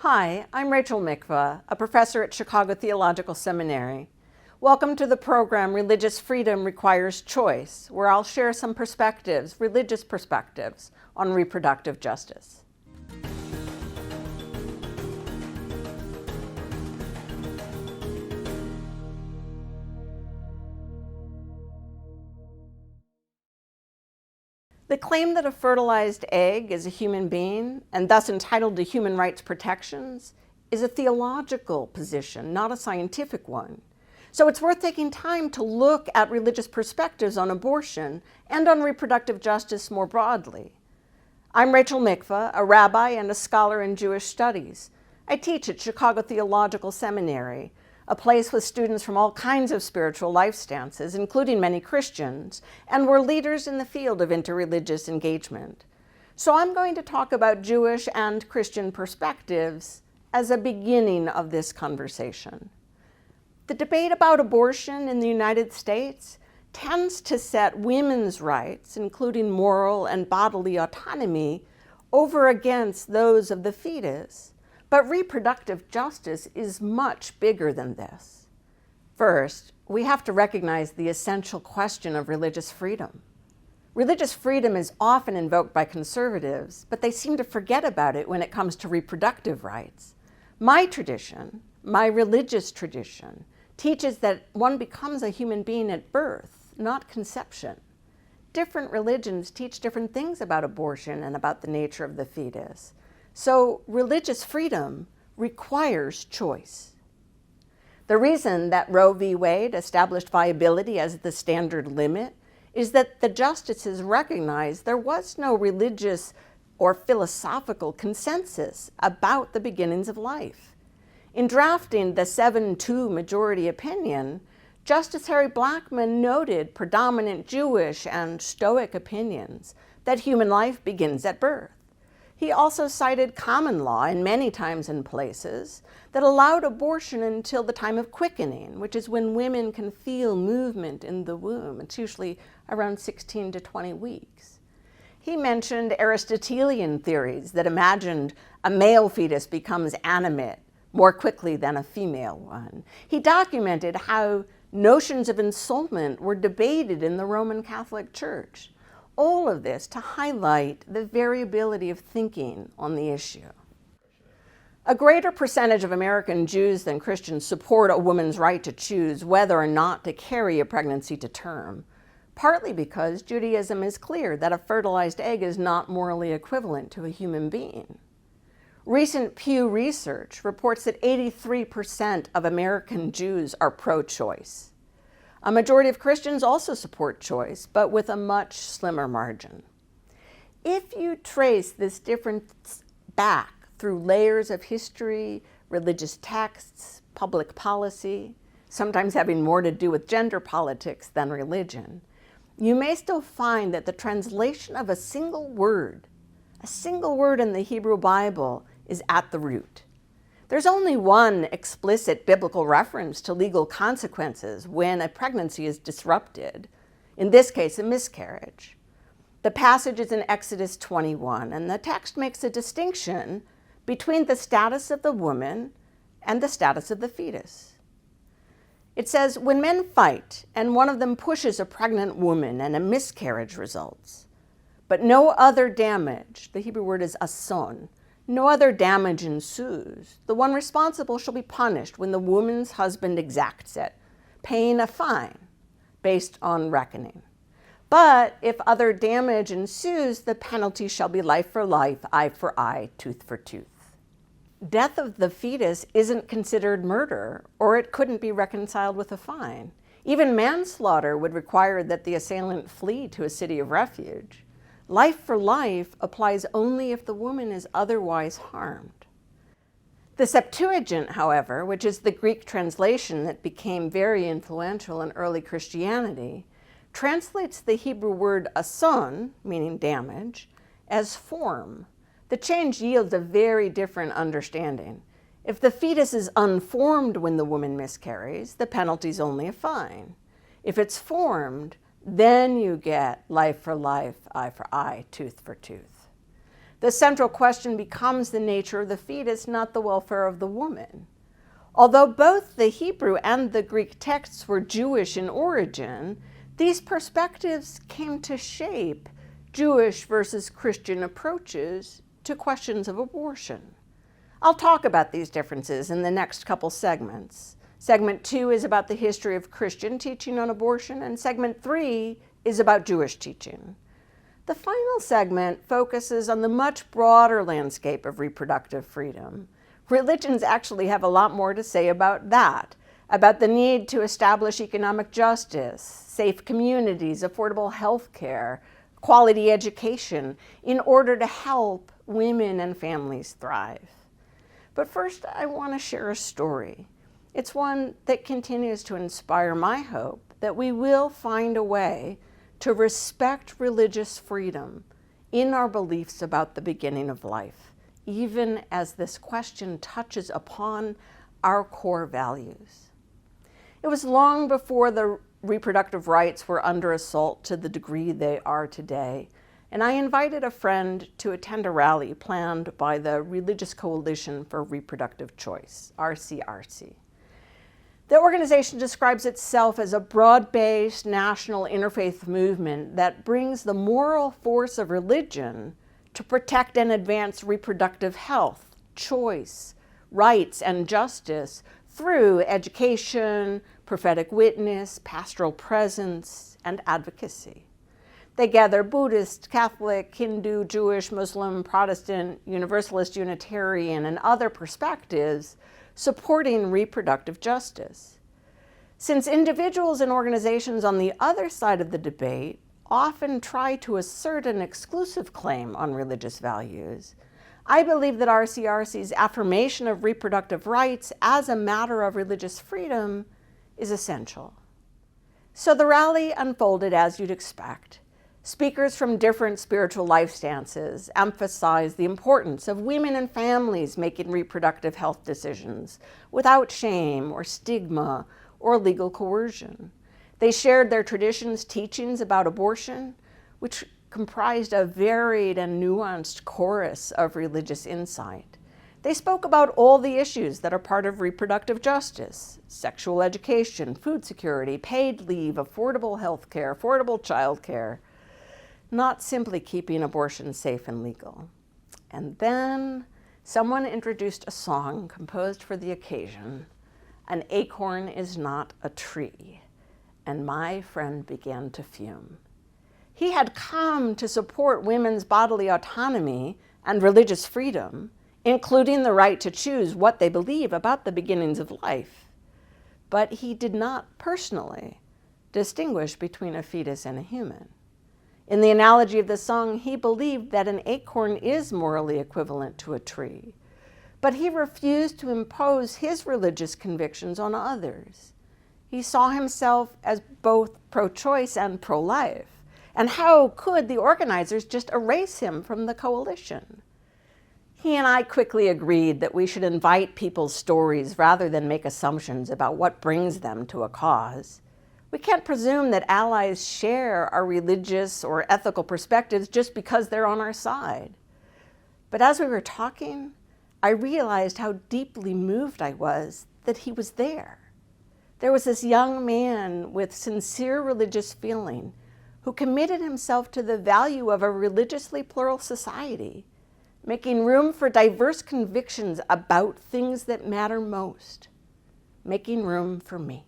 Hi, I'm Rachel Mikva, a professor at Chicago Theological Seminary. Welcome to the program Religious Freedom Requires Choice, where I'll share some perspectives, religious perspectives, on reproductive justice. The claim that a fertilized egg is a human being and thus entitled to human rights protections is a theological position, not a scientific one. So it's worth taking time to look at religious perspectives on abortion and on reproductive justice more broadly. I'm Rachel Mikva, a rabbi and a scholar in Jewish studies. I teach at Chicago Theological Seminary, a place with students from all kinds of spiritual life stances, including many Christians, and we're leaders in the field of interreligious engagement. So I'm going to talk about Jewish and Christian perspectives as a beginning of this conversation. The debate about abortion in the United States tends to set women's rights, including moral and bodily autonomy, over against those of the fetus. But reproductive justice is much bigger than this. First, we have to recognize the essential question of religious freedom. Religious freedom is often invoked by conservatives, but they seem to forget about it when it comes to reproductive rights. My tradition, my religious tradition, teaches that one becomes a human being at birth, not conception. Different religions teach different things about abortion and about the nature of the fetus. So religious freedom requires choice. The reason that Roe v. Wade established viability as the standard limit is that the justices recognized there was no religious or philosophical consensus about the beginnings of life. In drafting the 7-2 majority opinion, Justice Harry Blackmun noted predominant Jewish and Stoic opinions that human life begins at birth. He also cited common law in many times and places that allowed abortion until the time of quickening, which is when women can feel movement in the womb. It's usually around 16 to 20 weeks. He mentioned Aristotelian theories that imagined a male fetus becomes animate more quickly than a female one. He documented how notions of ensoulment were debated in the Roman Catholic Church. All of this to highlight the variability of thinking on the issue. A greater percentage of American Jews than Christians support a woman's right to choose whether or not to carry a pregnancy to term, partly because Judaism is clear that a fertilized egg is not morally equivalent to a human being. Recent Pew research reports that 83% of American Jews are pro-choice. A majority of Christians also support choice, but with a much slimmer margin. If you trace this difference back through layers of history, religious texts, public policy, sometimes having more to do with gender politics than religion, you may still find that the translation of a single word in the Hebrew Bible is at the root. There's only one explicit biblical reference to legal consequences when a pregnancy is disrupted, in this case, a miscarriage. The passage is in Exodus 21, and the text makes a distinction between the status of the woman and the status of the fetus. It says, when men fight and one of them pushes a pregnant woman and a miscarriage results, but no other damage, the Hebrew word is ason, no other damage ensues, the one responsible shall be punished when the woman's husband exacts it, paying a fine based on reckoning. But if other damage ensues, the penalty shall be life for life, eye for eye, tooth for tooth. Death of the fetus isn't considered murder, or it couldn't be reconciled with a fine. Even manslaughter would require that the assailant flee to a city of refuge. Life for life applies only if the woman is otherwise harmed. The Septuagint, however, which is the Greek translation that became very influential in early Christianity, translates the Hebrew word ason, meaning damage, as form. The change yields a very different understanding. If the fetus is unformed when the woman miscarries, the penalty is only a fine. If it's formed, then you get life for life, eye for eye, tooth for tooth. The central question becomes the nature of the fetus, not the welfare of the woman. Although both the Hebrew and the Greek texts were Jewish in origin, these perspectives came to shape Jewish versus Christian approaches to questions of abortion. I'll talk about these differences in the next couple segments. Segment 2 is about the history of Christian teaching on abortion, and segment 3 is about Jewish teaching. The final segment focuses on the much broader landscape of reproductive freedom. Religions actually have a lot more to say about that, about the need to establish economic justice, safe communities, affordable health care, quality education, in order to help women and families thrive. But first, I want to share a story. It's one that continues to inspire my hope that we will find a way to respect religious freedom in our beliefs about the beginning of life, even as this question touches upon our core values. It was long before the reproductive rights were under assault to the degree they are today, and I invited a friend to attend a rally planned by the Religious Coalition for Reproductive Choice, RCRC. The organization describes itself as a broad-based national interfaith movement that brings the moral force of religion to protect and advance reproductive health, choice, rights, and justice through education, prophetic witness, pastoral presence, and advocacy. They gather Buddhist, Catholic, Hindu, Jewish, Muslim, Protestant, Universalist, Unitarian, and other perspectives supporting reproductive justice. Since individuals and organizations on the other side of the debate often try to assert an exclusive claim on religious values, I believe that RCRC's affirmation of reproductive rights as a matter of religious freedom is essential. So the rally unfolded as you'd expect. Speakers from different spiritual life stances emphasized the importance of women and families making reproductive health decisions without shame or stigma or legal coercion. They shared their traditions' teachings about abortion, which comprised a varied and nuanced chorus of religious insight. They spoke about all the issues that are part of reproductive justice: sexual education, food security, paid leave, affordable health care, affordable child care, not simply keeping abortion safe and legal. And then someone introduced a song composed for the occasion, "An Acorn is Not a Tree," and my friend began to fume. He had come to support women's bodily autonomy and religious freedom, including the right to choose what they believe about the beginnings of life. But he did not personally distinguish between a fetus and a human. In the analogy of the song, he believed that an acorn is morally equivalent to a tree, but he refused to impose his religious convictions on others. He saw himself as both pro-choice and pro-life, and how could the organizers just erase him from the coalition? He and I quickly agreed that we should invite people's stories rather than make assumptions about what brings them to a cause. We can't presume that allies share our religious or ethical perspectives just because they're on our side. But as we were talking, I realized how deeply moved I was that he was there. There was this young man with sincere religious feeling who committed himself to the value of a religiously plural society, making room for diverse convictions about things that matter most, making room for me.